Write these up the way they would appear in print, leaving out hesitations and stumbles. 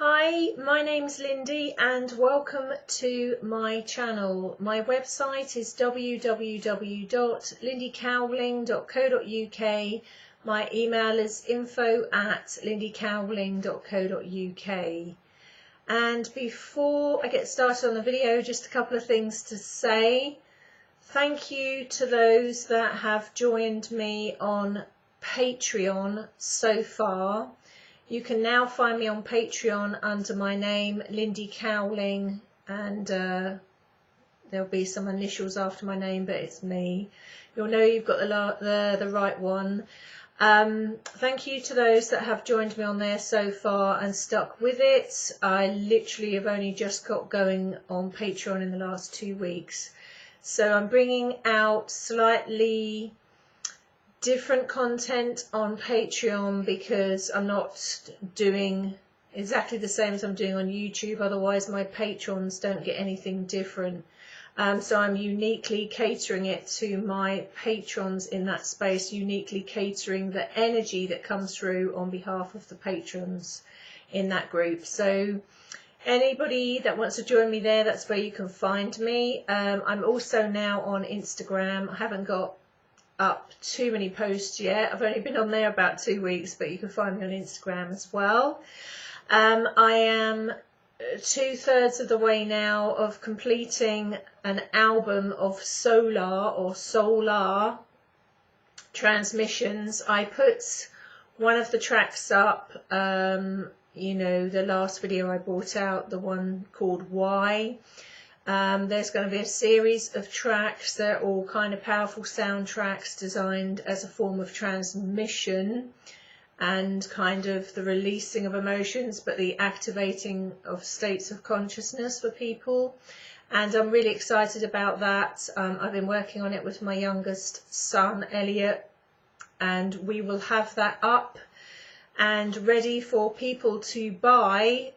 Hi, my name's Lindy and welcome to my channel. My website is www.lindycowling.co.uk. My email is info@lindycowling.co.uk. And before I get started on the video, just a couple of things to say. Thank you to those that have joined me on Patreon so far. You can now find me on Patreon under my name, Lindy Cowling, and there'll be some initials after my name, but it's me. You'll know you've got the right one. Thank you to those that have joined me on there so far and stuck with it. I literally have only just got going on Patreon in the last 2 weeks. So I'm bringing out slightly different content on Patreon because I'm not doing exactly the same as I'm doing on YouTube, otherwise my patrons don't get anything different. So I'm uniquely catering it to my patrons in that space, uniquely catering the energy that comes through on behalf of the patrons in that group. So anybody that wants to join me there, that's where you can find me. I'm also now on Instagram. I haven't got up too many posts yet. I've only been on there about 2 weeks, but you can find me on Instagram as well. I am 2/3 of the way now of completing an album of solar transmissions. I put one of the tracks up, the last video I brought out, the one called Why. There's going to be a series of tracks. They're all kind of powerful soundtracks designed as a form of transmission and kind of the releasing of emotions, but the activating of states of consciousness for people. And I'm really excited about that. I've been working on it with my youngest son, Elliot, and we will have that up and ready for people to buy.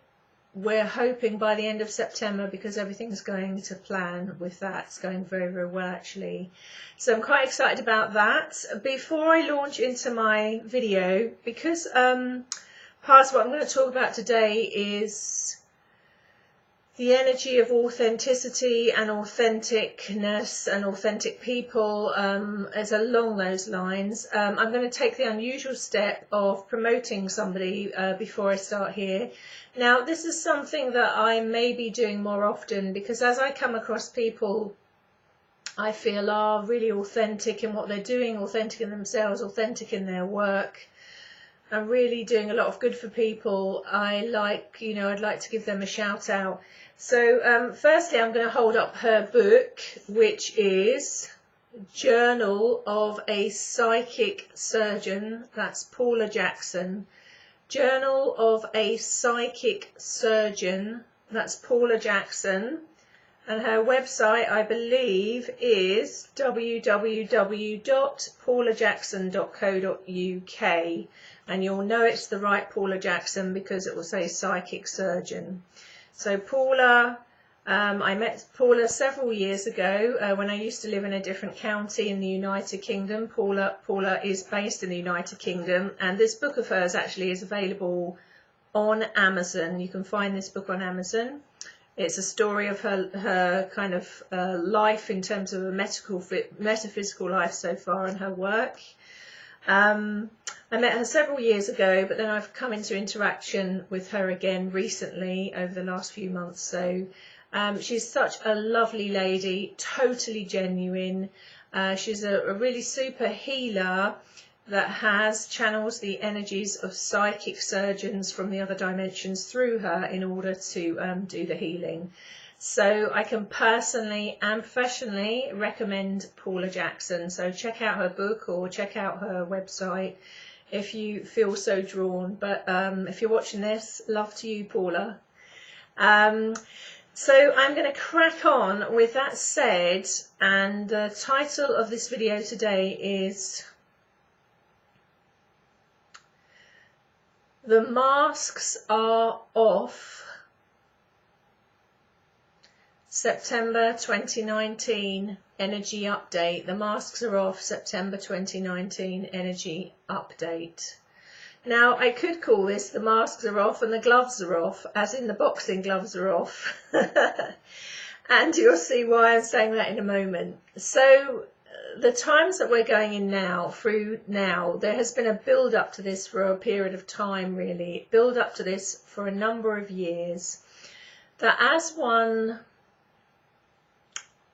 We're hoping by the end of September, because everything's going to plan with that. It's going very, very well actually. So I'm quite excited about that. Before I launch into my video, because part of what I'm going to talk about today is the energy of authenticity and authenticness and authentic people, is along those lines. I'm going to take the unusual step of promoting somebody before I start here. Now, this is something that I may be doing more often, because as I come across people I feel are really authentic in what they're doing, authentic in themselves, authentic in their work, and really doing a lot of good for people, I'd like to give them a shout out. So firstly, I'm going to hold up her book, which is Journal of a Psychic Surgeon. That's Paula Jackson. Journal of a Psychic Surgeon. That's Paula Jackson. And her website, I believe, is www.paulajackson.co.uk. And you'll know it's the right Paula Jackson because it will say Psychic Surgeon. So Paula, I met Paula several years ago when I used to live in a different county in the United Kingdom. Paula is based in the United Kingdom, and this book of hers actually is available on Amazon. You can find this book on Amazon. It's a story of her kind of life in terms of a metaphysical life so far and her work. I met her several years ago, but then I've come into interaction with her again recently over the last few months. So she's such a lovely lady, totally genuine. She's a really super healer that channels the energies of psychic surgeons from the other dimensions through her in order to do the healing. So I can personally and professionally recommend Paula Jackson. So check out her book or check out her website if you feel so drawn. But if you're watching this, love to you, Paula. So I'm going to crack on with that said, and the title of this video today is The Masks Are Off. September 2019 energy update. The masks are off. September 2019 energy update. Now, I could call this the masks are off and the gloves are off, as in the boxing gloves are off. And you'll see why I'm saying that in a moment. So the times that we're going in now, through now, there has been a build up to this for a period of time, really. Build up to this for a number of years. That as one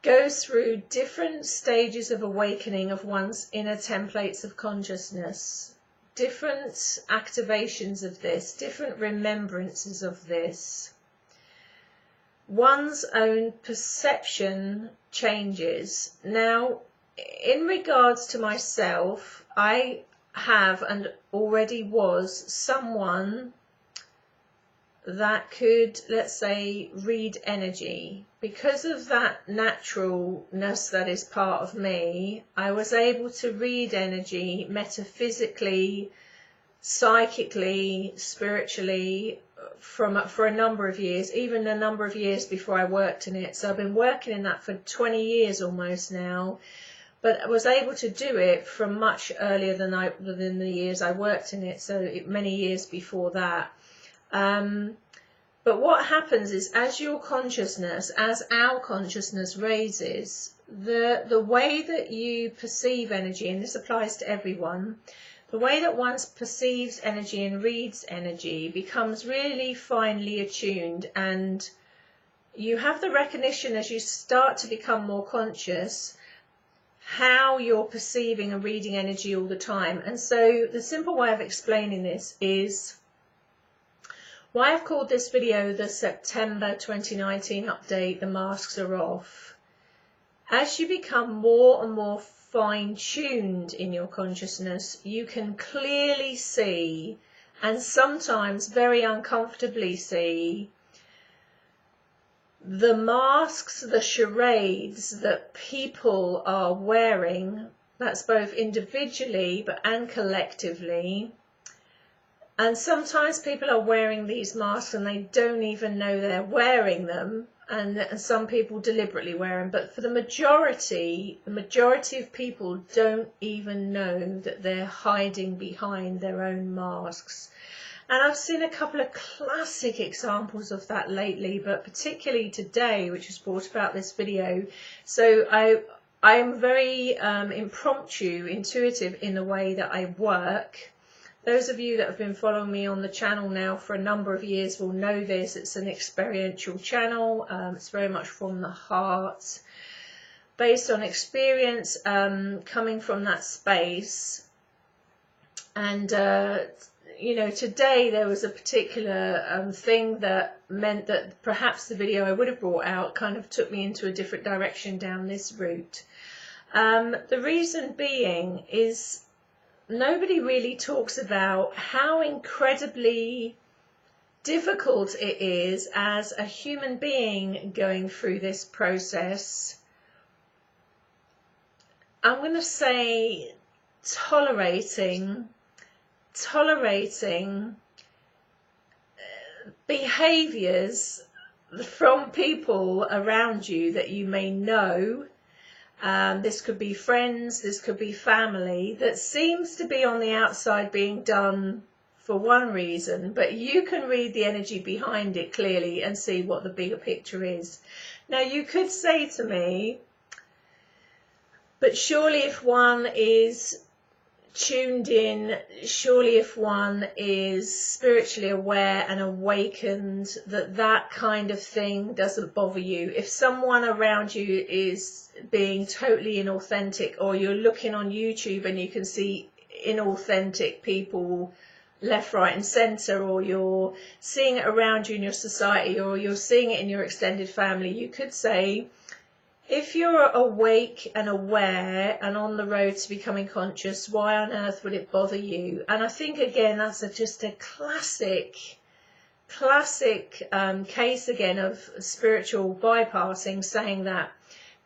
goes through different stages of awakening of one's inner templates of consciousness, different activations of this, different remembrances of this, one's own perception changes. Now, in regards to myself, I have and already was someone that could, let's say, read energy. Because of that naturalness that is part of me, I was able to read energy metaphysically, psychically, spiritually, for a number of years, even a number of years before I worked in it. So I've been working in that for 20 years almost now, but I was able to do it from much earlier than the years I worked in it, so many years before that. But what happens is, as your consciousness, as our consciousness raises, the way that you perceive energy, and this applies to everyone, the way that one perceives energy and reads energy becomes really finely attuned, and you have the recognition as you start to become more conscious how you're perceiving and reading energy all the time. And so the simple way of explaining this is why I've called this video the September 2019 update, The Masks Are Off. As you become more and more fine-tuned in your consciousness, you can clearly see, and sometimes very uncomfortably see, the masks, the charades that people are wearing, that's both individually and collectively. And sometimes people are wearing these masks and they don't even know they're wearing them, and some people deliberately wear them, but for the majority of people don't even know that they're hiding behind their own masks. And I've seen a couple of classic examples of that lately, but particularly today, which has brought about this video. So I'm very impromptu, intuitive in the way that I work. Those of you that have been following me on the channel now for a number of years will know this. It's an experiential channel. It's very much from the heart, based on experience, coming from that space. And you know, today there was a particular thing that meant that perhaps the video I would have brought out kind of took me into a different direction down this route. The reason being is nobody really talks about how incredibly difficult it is as a human being going through this process. I'm going to say tolerating behaviors from people around you that you may know. This could be friends, this could be family, that seems to be on the outside being done for one reason, but you can read the energy behind it clearly and see what the bigger picture is. Now, you could say to me, but surely if one is tuned in, surely if one is spiritually aware and awakened, that kind of thing doesn't bother you. If someone around you is being totally inauthentic, or you're looking on YouTube and you can see inauthentic people left, right and centre, or you're seeing it around you in your society, or you're seeing it in your extended family, you could say, if you're awake and aware and on the road to becoming conscious, why on earth would it bother you? And I think, again, that's just a classic case again of spiritual bypassing, saying that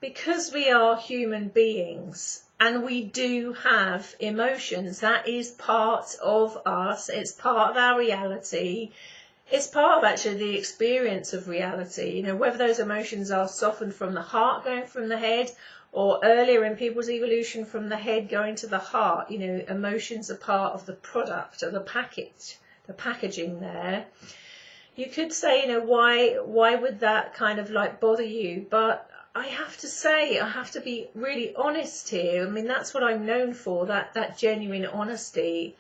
because we are human beings and we do have emotions, that is part of us, it's part of our reality. it's part of actually the experience of reality, you know, whether those emotions are softened from the heart going from the head, or earlier in people's evolution from the head going to the heart. You know, emotions are part of the product, of the package, the packaging there. You could say, you know, why would that kind of like bother you? But I have to say, I have to be really honest here. I mean, that's what I'm known for, that genuine honesty.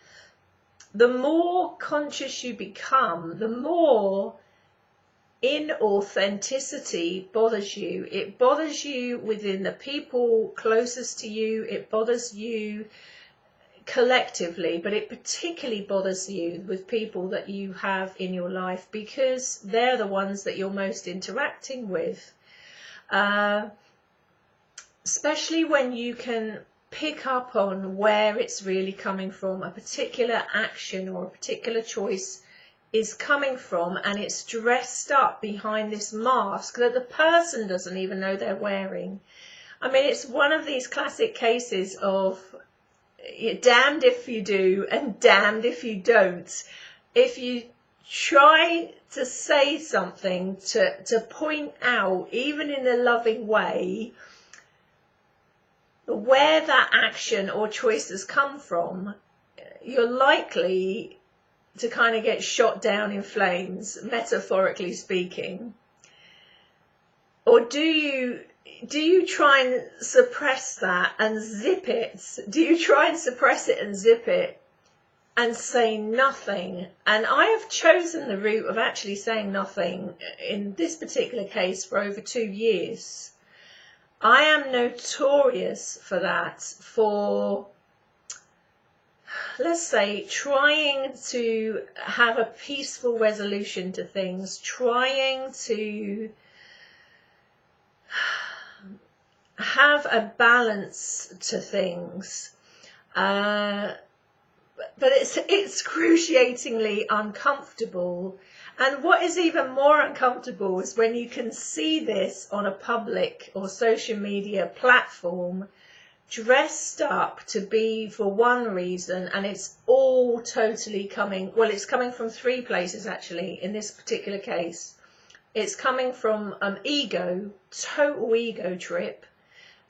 The more conscious you become, the more inauthenticity bothers you. It bothers you within the people closest to you. It bothers you collectively, but it particularly bothers you with people that you have in your life, because they're the ones that you're most interacting with. Especially when you can pick up on where it's really coming from, a particular action or a particular choice is coming from, and it's dressed up behind this mask that the person doesn't even know they're wearing. I mean, it's one of these classic cases of damned if you do and damned if you don't. If you try to say something to point out, even in a loving way, where that action or choice has come from, you're likely to kind of get shot down in flames, metaphorically speaking. Or do you try and suppress that and zip it? Do you try and suppress it and zip it and say nothing? And I have chosen the route of actually saying nothing in this particular case for over 2 years. I am notorious for that, for, let's say, trying to have a peaceful resolution to things, trying to have a balance to things, but it's excruciatingly uncomfortable. And what is even more uncomfortable is when you can see this on a public or social media platform, dressed up to be for one reason, and it's all totally coming, well, it's coming from 3 places actually in this particular case. It's coming from ego, total ego trip.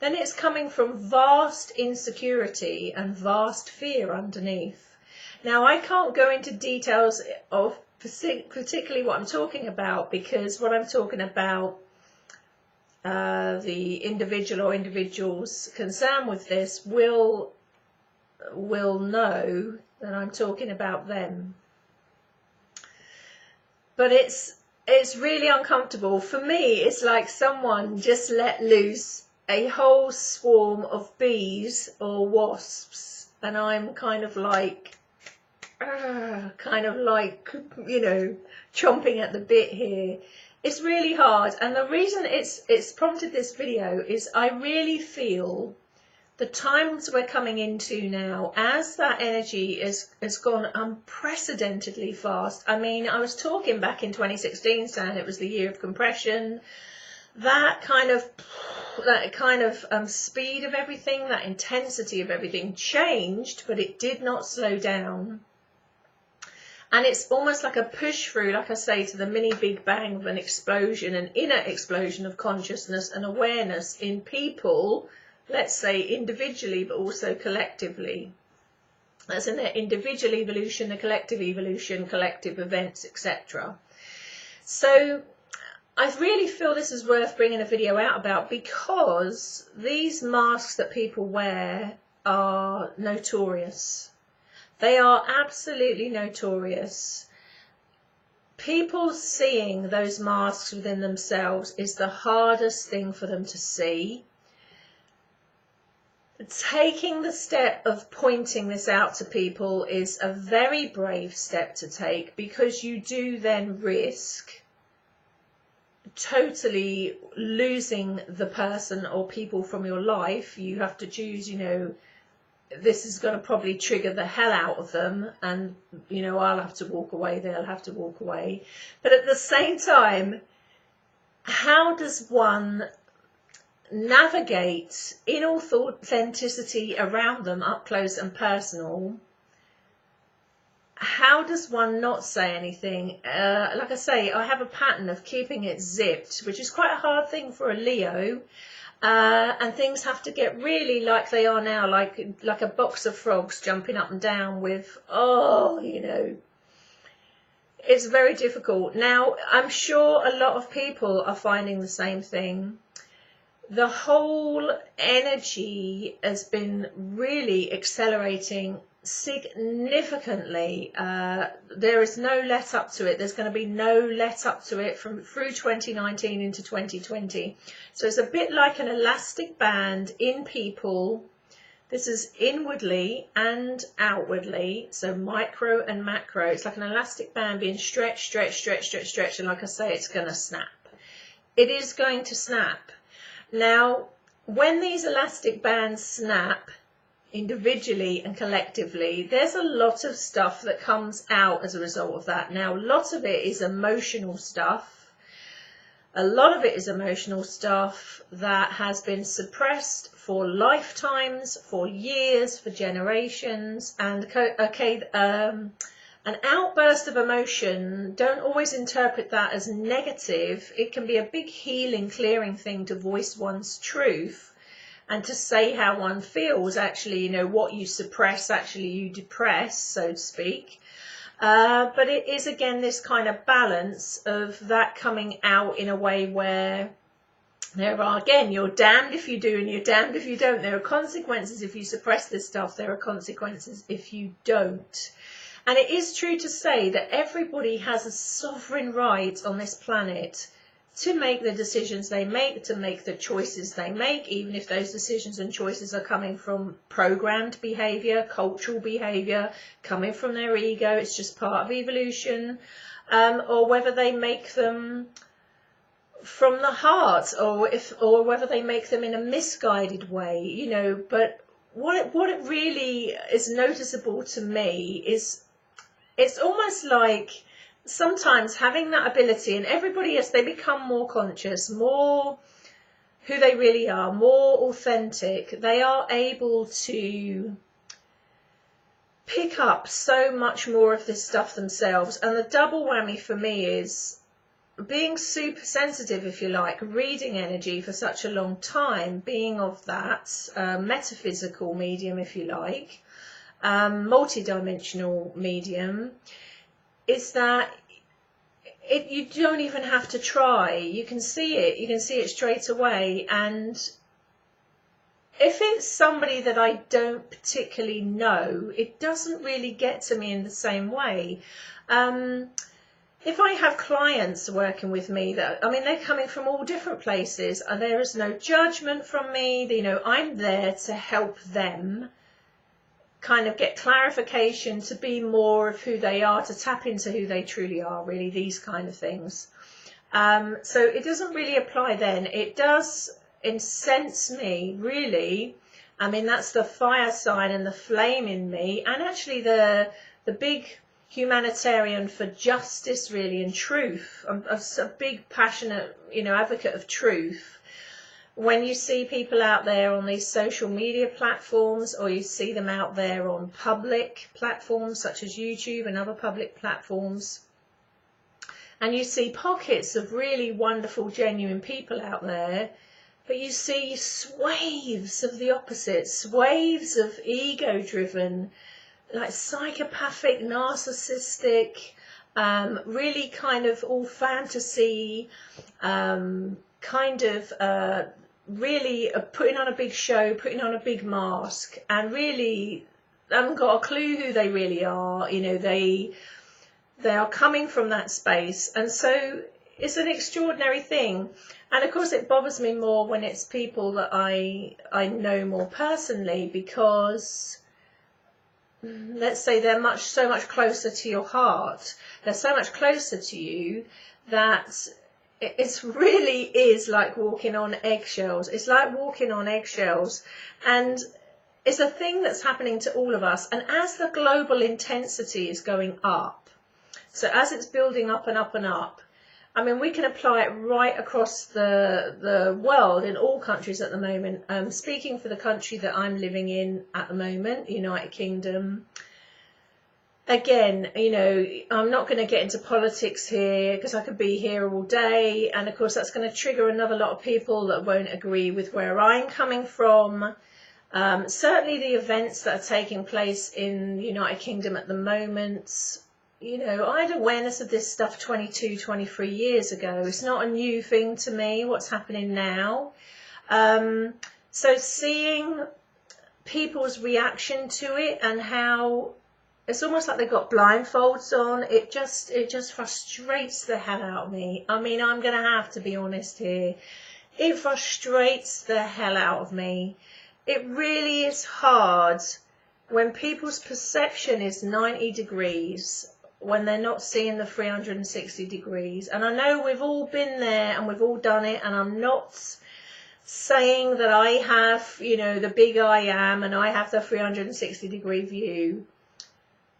Then it's coming from vast insecurity and vast fear underneath. Now, I can't go into details of particularly what I'm talking about, because what I'm talking about, the individual or individuals concerned with this will know that I'm talking about them. But it's really uncomfortable. For me, it's like someone just let loose a whole swarm of bees or wasps, and I'm kind of like, you know, chomping at the bit here. It's really hard, and the reason it's prompted this video is I really feel the times we're coming into now, as that energy has gone unprecedentedly fast. I mean, I was talking back in 2016 saying it was the year of compression. That kind of speed of everything, that intensity of everything changed, but it did not slow down. And it's almost like a push through, like I say, to the mini big bang of an explosion, an inner explosion of consciousness and awareness in people, let's say individually, but also collectively. That's in their individual evolution, the collective evolution, collective events, etc. So I really feel this is worth bringing a video out about, because these masks that people wear are notorious. They are absolutely notorious. People seeing those masks within themselves is the hardest thing for them to see. Taking the step of pointing this out to people is a very brave step to take, because you do then risk totally losing the person or people from your life. You have to choose, you know, this is going to probably trigger the hell out of them, and, you know, I'll have to walk away, they'll have to walk away. But at the same time, how does one navigate inauthenticity around them, up close and personal? how does one not say anything? Like I say, I have a pattern of keeping it zipped, which is quite a hard thing for a Leo. And things have to get really like they are now, like a box of frogs jumping up and down with, it's very difficult. Now, I'm sure a lot of people are finding the same thing. The whole energy has been really accelerating significantly. There is no let up to it. There's going to be no let up to it through 2019 into 2020. So it's a bit like an elastic band in people. This is inwardly and outwardly, so micro and macro. It's like an elastic band being stretched, and like I say, it's going to snap. It is going to snap. Now, when these elastic bands snap, individually and collectively, there's a lot of stuff that comes out as a result of that. Now, lots of it is emotional stuff. A lot of it is emotional stuff that has been suppressed for lifetimes, for years, for generations. And an outburst of emotion, don't always interpret that as negative. It can be a big healing, clearing thing to voice one's truth and to say how one feels. Actually, what you suppress, actually you depress, so to speak. But it is, again, this kind of balance of that coming out in a way where there are, again, you're damned if you do and you're damned if you don't. There are consequences if you suppress this stuff. There are consequences if you don't. And it is true to say that everybody has a sovereign right on this planet to make the decisions they make, to make the choices they make, even if those decisions and choices are coming from programmed behaviour, cultural behaviour, coming from their ego. It's just part of evolution. Or whether they make them from the heart, or whether they make them in a misguided way, But what it really is noticeable to me is it's almost like sometimes having that ability, and everybody, as they become more conscious, more who they really are, more authentic, they are able to pick up so much more of this stuff themselves. And the double whammy for me is being super sensitive, if you like, reading energy for such a long time, being of that metaphysical medium, if you like, multi-dimensional medium, is that you don't even have to try. You can see it straight away. And if it's somebody that I don't particularly know, it doesn't really get to me in the same way. If I have clients working with me they're coming from all different places, and there is no judgment from me. I'm there to help them kind of get clarification, to be more of who they are, to tap into who they truly are, really, these kind of things. So it doesn't really apply then. It does incense me, really. That's the fire sign and the flame in me, and actually the big humanitarian for justice, really, and truth. I'm a big passionate, advocate of truth. When you see people out there on these social media platforms, or you see them out there on public platforms such as YouTube and other public platforms, and you see pockets of really wonderful, genuine people out there, but you see swaths of the opposite, swaths of ego-driven, like psychopathic, narcissistic, really kind of all fantasy, really putting on a big show, putting on a big mask, and really haven't got a clue who they really are. They are coming from that space, and so it's an extraordinary thing. And of course it bothers me more when it's people that I know more personally, because let's say they're so much closer to your heart, they're so much closer to you, that it really is like walking on eggshells. It's like walking on eggshells. And it's a thing that's happening to all of us. And as the global intensity is going up, so as it's building up and up and up, we can apply it right across the world, in all countries at the moment. Speaking for the country that I'm living in at the moment, United Kingdom, again, you know, I'm not going to get into politics here because I could be here all day. And of course, that's going to trigger another lot of people that won't agree with where I'm coming from. Certainly the events that are taking place in the United Kingdom at the moment, you know, I had awareness of this stuff 22, 23 years ago. It's not a new thing to me, what's happening now. So seeing people's reaction to it and how it's almost like they've got blindfolds on, it just frustrates the hell out of me. I mean, I'm going to have to be honest here. It frustrates the hell out of me. It really is hard when people's perception is 90 degrees, when they're not seeing the 360 degrees. And I know we've all been there and we've all done it, and I'm not saying that I have, you know, the big I am and I have the 360 degree view.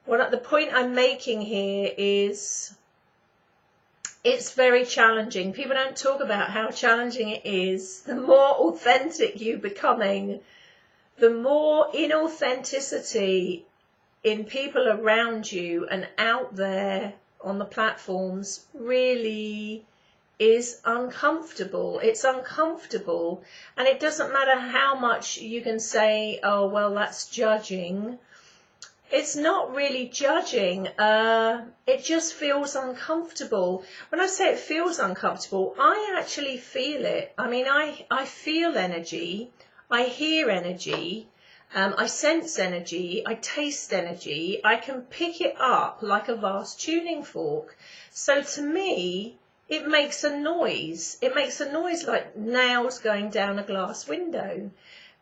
Well, the point I'm making here is it's very challenging. People don't talk about how challenging it is. The more authentic you're becoming, the more inauthenticity in people around you and out there on the platforms really is uncomfortable. It's uncomfortable, and it doesn't matter how much you can say, oh, well, that's judging. It's not really judging. It just feels uncomfortable. When I say it feels uncomfortable, I actually feel it. I mean, I feel energy. I hear energy. I sense energy. I taste energy. I can pick it up like a vast tuning fork. So to me, it makes a noise. It makes a noise like nails going down a glass window.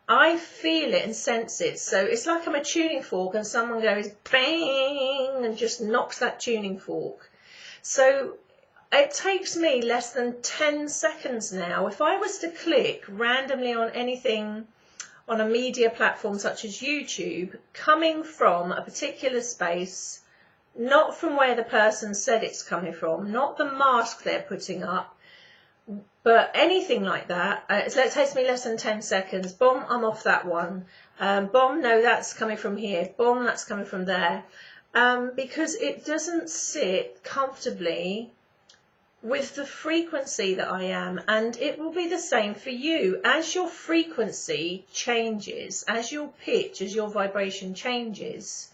I feel it and sense it. So it's like I'm a tuning fork and someone goes bang and just knocks that tuning fork. So it takes me less than 10 seconds now. If I was to click randomly on anything on a media platform such as YouTube, coming from a particular space, not from where the person said it's coming from, not the mask they're putting up, but anything like that, so it takes me less than 10 seconds. Boom, I'm off that one. Boom, no, that's coming from here. Boom, that's coming from there. Because it doesn't sit comfortably with the frequency that I am. And it will be the same for you. As your frequency changes, as your pitch, as your vibration changes,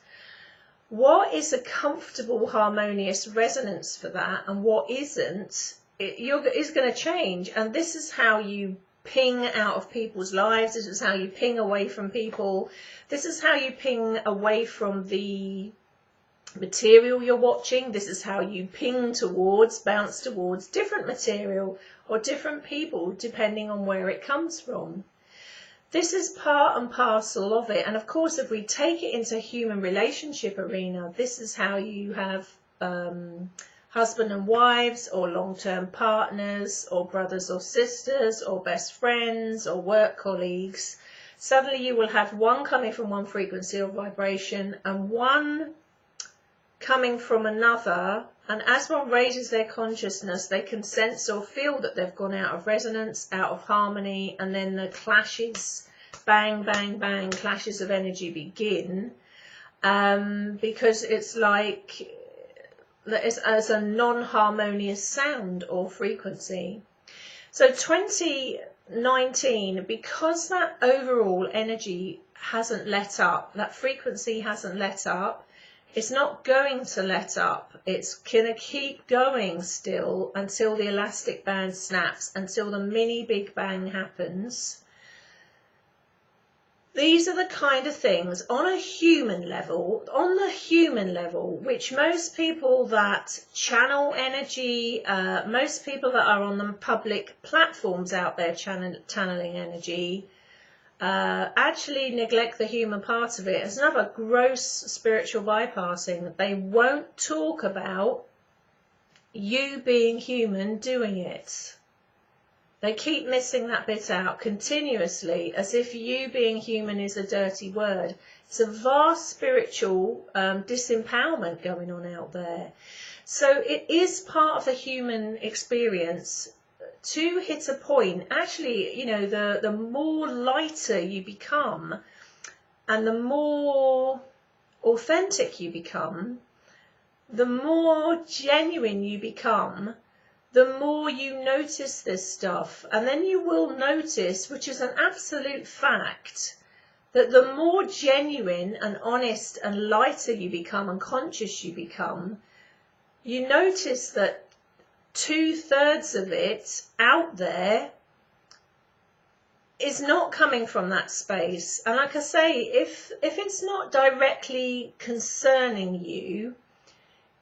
what is a comfortable, harmonious resonance for that and what isn't, is going to change. And this is how you ping out of people's lives. This is how you ping away from people. This is how you ping away from the material you're watching. This is how you ping towards, bounce towards different material or different people depending on where it comes from. This is part and parcel of it. And of course, if we take it into human relationship arena, this is how you have husband and wives, or long-term partners, or brothers or sisters, or best friends, or work colleagues. Suddenly you will have one coming from one frequency or vibration and one coming from another. And as one raises their consciousness, they can sense or feel that they've gone out of resonance, out of harmony, and then the clashes, bang, bang, bang, clashes of energy begin. Because it's like as a non-harmonious sound or frequency. So 2019, because that overall energy hasn't let up, that frequency hasn't let up, it's not going to let up. It's going to keep going still until the elastic band snaps, until the mini Big Bang happens. These are the kind of things on a human level, which most people that channel energy, most people that are on the public platforms out there channeling energy, actually neglect the human part of it. It's another gross spiritual bypassing. They won't talk about you being human doing it. They keep missing that bit out continuously, as if you being human is a dirty word. It's a vast spiritual disempowerment going on out there. So it is part of the human experience to hit a point. Actually, you know, the more lighter you become and the more authentic you become, the more genuine you become, the more you notice this stuff. And then you will notice, which is an absolute fact, that the more genuine and honest and lighter you become and conscious you become, you notice that 2/3 of it out there is not coming from that space. And like I say, if it's not directly concerning you,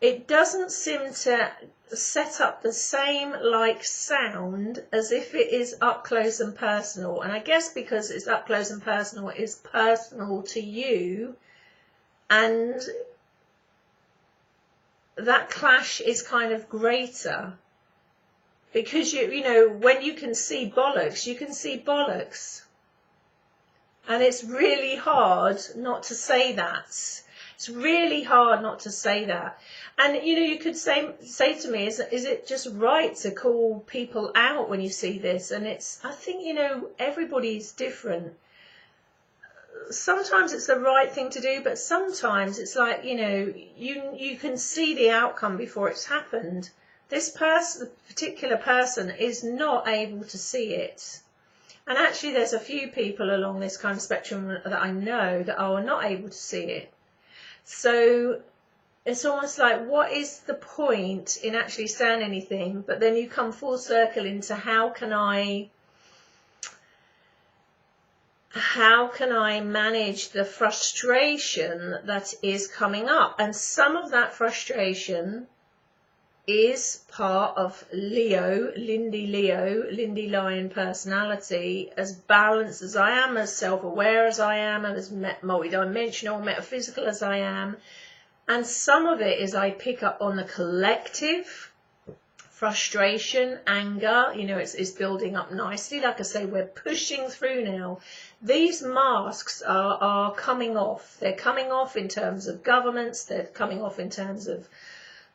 it doesn't seem to set up the same like sound as if it is up close and personal. And I guess because it's up close and personal, it's personal to you, and that clash is kind of greater. Because you know, when you can see bollocks, you can see bollocks. And it's really hard not to say that. It's really hard not to say that. And, you know, you could say to me, is it just right to call people out when you see this? And I think, you know, everybody's different. Sometimes it's the right thing to do, but sometimes it's like, you know, you can see the outcome before it's happened. This particular person is not able to see it. And actually there's a few people along this kind of spectrum that I know that are not able to see it. So it's almost like, what is the point in actually saying anything? But then you come full circle into how can I manage the frustration that is coming up? And some of that frustration is part of Lindy Lion personality, as balanced as I am, as self-aware as I am, and as multidimensional, metaphysical as I am. And some of it is I pick up on the collective frustration, anger, you know, it's building up nicely. Like I say, we're pushing through now. These masks are coming off. They're coming off in terms of governments, they're coming off in terms of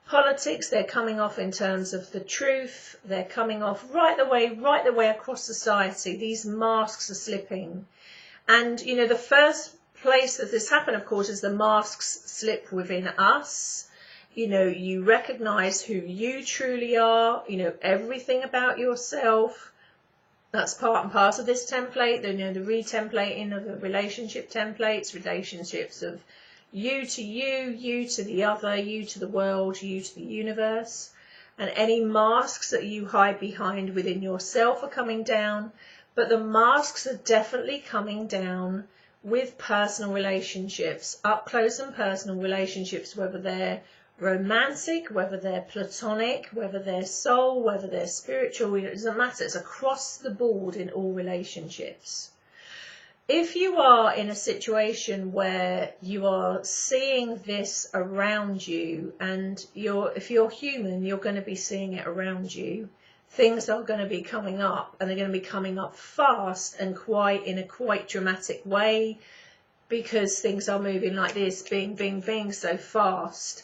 politics, they're coming off in terms of the truth, they're coming off right the way across society. These masks are slipping. And, you know, the first place that this happened, of course, is the masks slip within us. You know, you recognize who you truly are, you know, everything about yourself. That's part and parcel of this template, you know, the re-templating of the relationship templates, relationships of you to you, you to the other, you to the world, you to the universe. And any masks that you hide behind within yourself are coming down, but the masks are definitely coming down with personal relationships, up close and personal relationships, whether they're romantic, whether they're platonic, whether they're soul, whether they're spiritual, it doesn't matter. It's across the board in all relationships. If you are in a situation where you are seeing this around you, and if you're human, you're going to be seeing it around you, things are going to be coming up, and they're going to be coming up fast and in a quite dramatic way, because things are moving like this, bing, bing, bing, so fast.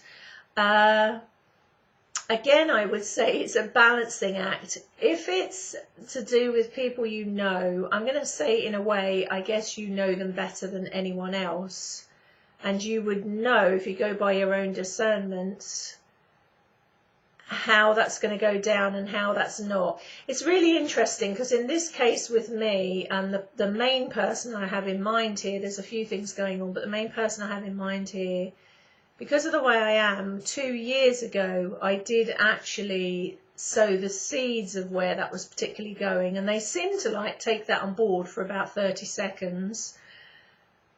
Again, I would say it's a balancing act. If it's to do with people you know, I'm going to say in a way, I guess you know them better than anyone else. And you would know, if you go by your own discernment, how that's going to go down and how that's not. It's really interesting, because in this case with me, and the main person I have in mind here, there's a few things going on, but the main person I have in mind here, because of the way I am, 2 years ago, I did actually sow the seeds of where that was particularly going. And they seemed to like take that on board for about 30 seconds.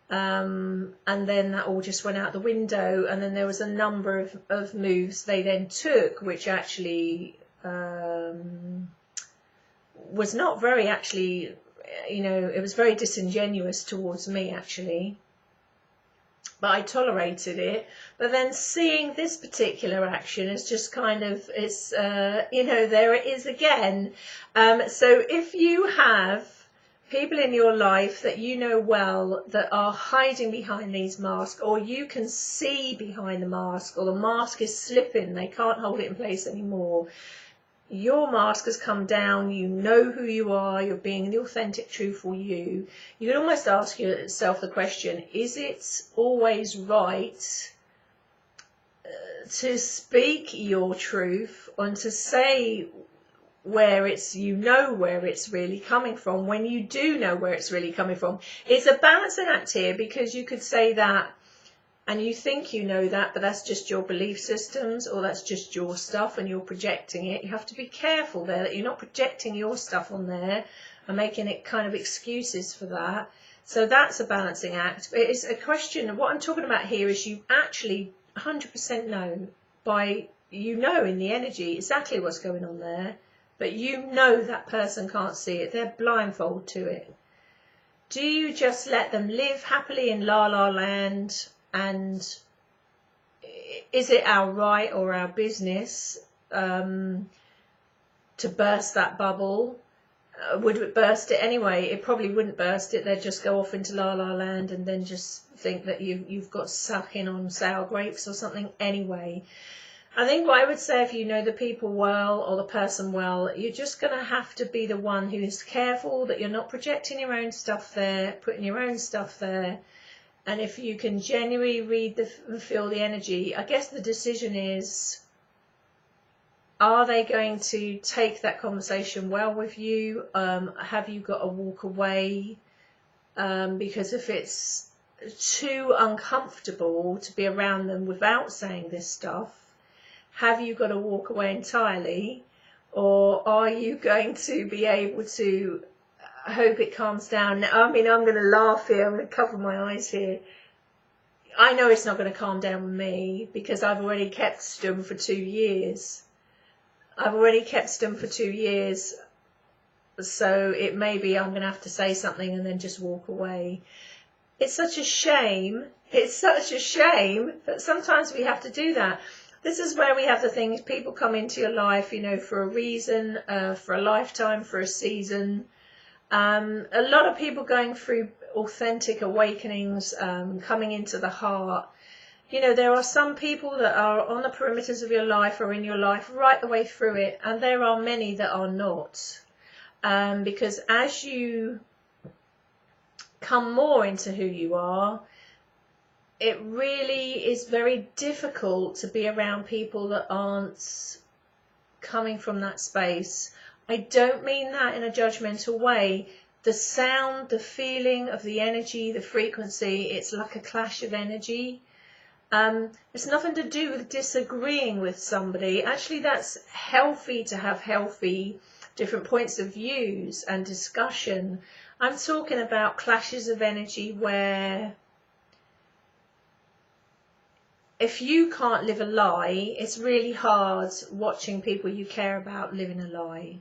And then that all just went out the window. And then there was a number of moves they then took, which actually was not very actually, you know, it was very disingenuous towards me, actually. But I tolerated it. But then seeing this particular action is just kind of, it's, you know, there it is again. So if you have people in your life that you know well that are hiding behind these masks, or you can see behind the mask, or the mask is slipping, they can't hold it in place anymore, your mask has come down, you know who you are, you're being the authentic, truthful you. You can almost ask yourself the question, is it always right to speak your truth and to say where it's, you know, where it's really coming from, when you do know where it's really coming from? It's a balancing act here, because you could say that and you think you know that, but that's just your belief systems, or that's just your stuff and you're projecting it. You have to be careful there that you're not projecting your stuff on there and making it kind of excuses for that. So that's a balancing act. It's a question of what I'm talking about here is you actually 100% know by, you know, in the energy exactly what's going on there, but you know that person can't see it. They're blindfold to it. Do you just let them live happily in la la land? And is it our right or our business to burst that bubble? Would it burst it anyway? It probably wouldn't burst it. They'd just go off into la la land and then just think that you've got stuck in on sour grapes or something anyway. I think what I would say, if you know the people well or the person well, you're just going to have to be the one who is careful that you're not projecting your own stuff there, putting your own stuff there. And if you can genuinely read and feel the energy, I guess the decision is, are they going to take that conversation well with you? Have you got to walk away? Because if it's too uncomfortable to be around them without saying this stuff, have you got to walk away entirely? Or are you going to be able to hope it calms down? I mean, I'm going to laugh here. I'm going to cover my eyes here. I know it's not going to calm down with me, because I've already kept stum for 2 years. So it may be I'm going to have to say something and then just walk away. It's such a shame. But sometimes we have to do that. This is where we have the things, people come into your life, you know, for a reason, for a lifetime, for a season. A lot of people going through authentic awakenings, coming into the heart. You know, there are some people that are on the perimeters of your life or in your life right the way through it, and there are many that are not. Because as you come more into who you are, it really is very difficult to be around people that aren't coming from that space. I don't mean that in a judgmental way. The sound, the feeling of the energy, the frequency, it's like a clash of energy. It's nothing to do with disagreeing with somebody. Actually, that's healthy to have healthy different points of views and discussion. I'm talking about clashes of energy where if you can't live a lie, it's really hard watching people you care about living a lie.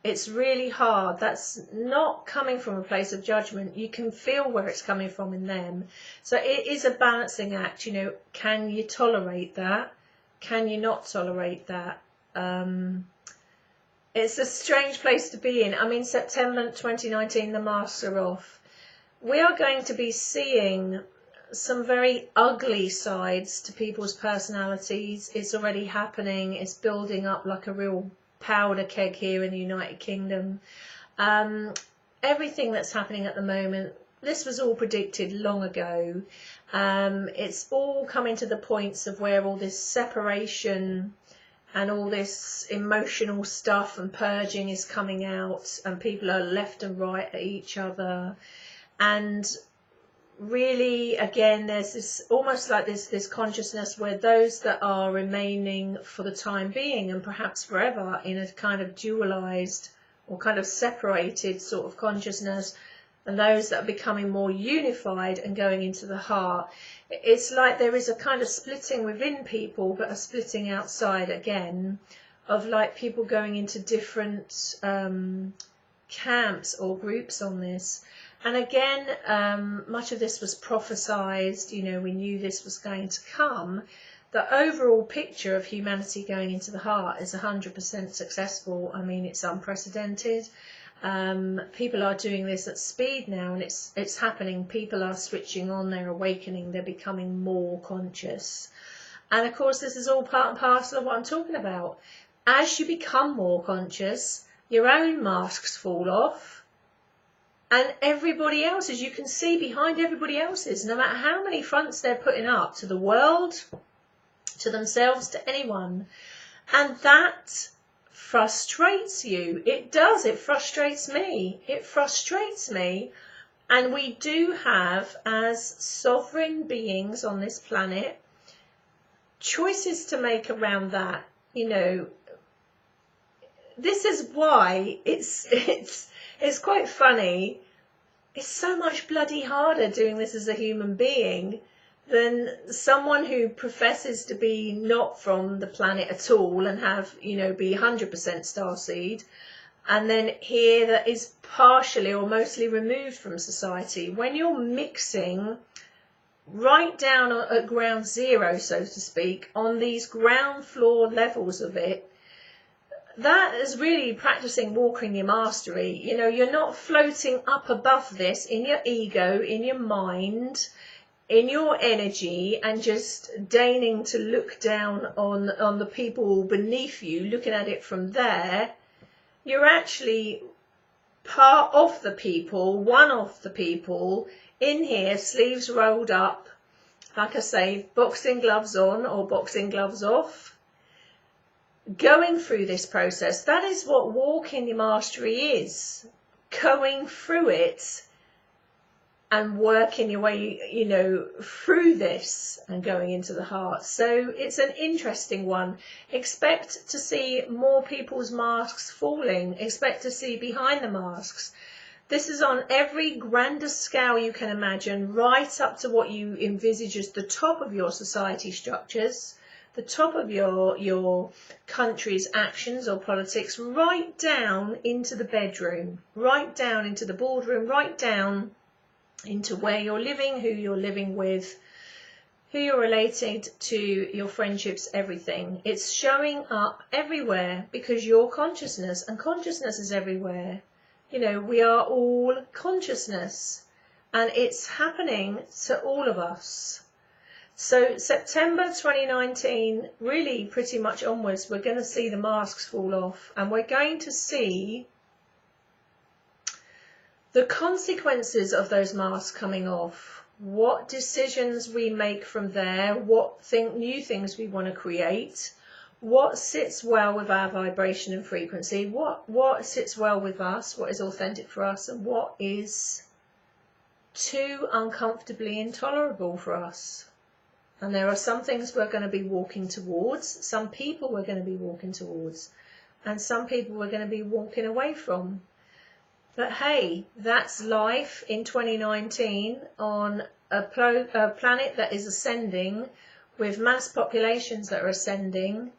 It's really hard. That's not coming from a place of judgment. You can feel where it's coming from in them. So it is a balancing act. You know, can you tolerate that? Can you not tolerate that? It's a strange place to be in. I mean, September 2019, the masks are off. We are going to be seeing some very ugly sides to people's personalities. It's already happening. It's building up like a real powder keg here in the United Kingdom. Everything that's happening at the moment, this was all predicted long ago. It's all coming to the points of where all this separation and all this emotional stuff and purging is coming out, and people are left and right at each other. And really, again, there's this almost like this consciousness where those that are remaining for the time being and perhaps forever in a kind of dualized or kind of separated sort of consciousness, and those that are becoming more unified and going into the heart. It's like there is a kind of splitting within people, but a splitting outside again, of like people going into different camps or groups on this. And again, much of this was prophesized, you know, we knew this was going to come. The overall picture of humanity going into the heart is 100% successful. I mean, it's unprecedented. People are doing this at speed now, and it's happening. People are switching on, they're awakening, they're becoming more conscious. And of course, this is all part and parcel of what I'm talking about. as you become more conscious, your own masks fall off, and everybody else's, you can see behind everybody else's, no matter how many fronts they're putting up to the world, to themselves, to anyone. And that frustrates you. It does. It frustrates me. It frustrates me. And we do have, as sovereign beings on this planet, choices to make around that. You know, this is why it's quite funny. It's so much bloody harder doing this as a human being than someone who professes to be not from the planet at all and have, you know, be 100% starseed, and then here that is partially or mostly removed from society. When you're mixing right down at ground zero, so to speak, on these ground floor levels of it, that is really practicing walking your mastery. You know, you're not floating up above this in your ego, in your mind, in your energy, and just deigning to look down on the people beneath you, looking at it from there. You're actually part of the people, one of the people in here, sleeves rolled up, like I say, boxing gloves on or boxing gloves off, going through this process. That is what walking your mastery is, going through it and working your way, you know, through this and going into the heart. So it's an interesting one. Expect to see more people's masks falling. Expect to see behind the masks. This is on every grandest scale you can imagine, right up to what you envisage as the top of your society structures, the top of your country's actions or politics, right down into the bedroom, right down into the boardroom, right down into where you're living, who you're living with, who you're related to, your friendships, everything. It's showing up everywhere because your consciousness, and consciousness is everywhere. You know, we are all consciousness, and it's happening to all of us. So September 2019, really pretty much onwards, we're going to see the masks fall off, and we're going to see the consequences of those masks coming off, what decisions we make from there, what new things we want to create, what sits well with our vibration and frequency, what sits well with us, what is authentic for us, and what is too uncomfortably intolerable for us. And there are some things we're going to be walking towards, some people we're going to be walking towards, and some people we're going to be walking away from. But hey, that's life in 2019 on a planet that is ascending, with mass populations that are ascending,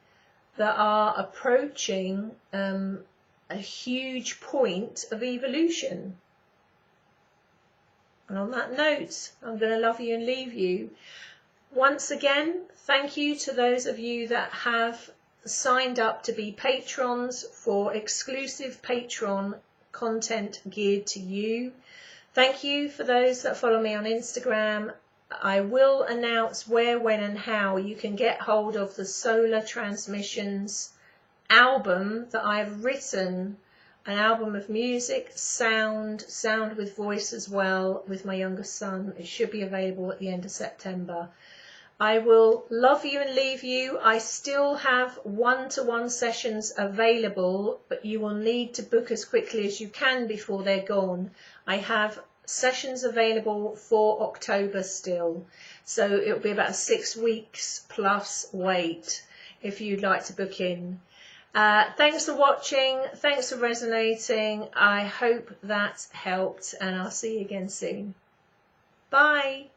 that are approaching a huge point of evolution. And on that note, I'm going to love you and leave you. Once again, thank you to those of you that have signed up to be patrons for exclusive Patreon content geared to you. Thank you for those that follow me on Instagram. I will announce where, when and how you can get hold of the Solar Transmissions album that I've written, an album of music, sound with voice as well, with my youngest son. It should be available at the end of September. I will love you and leave you. I still have one-to-one sessions available, but you will need to book as quickly as you can before they're gone. I have sessions available for October still, so it'll be about 6 weeks plus wait if you'd like to book in. Thanks for watching. Thanks for resonating. I hope that helped, and I'll see you again soon. Bye.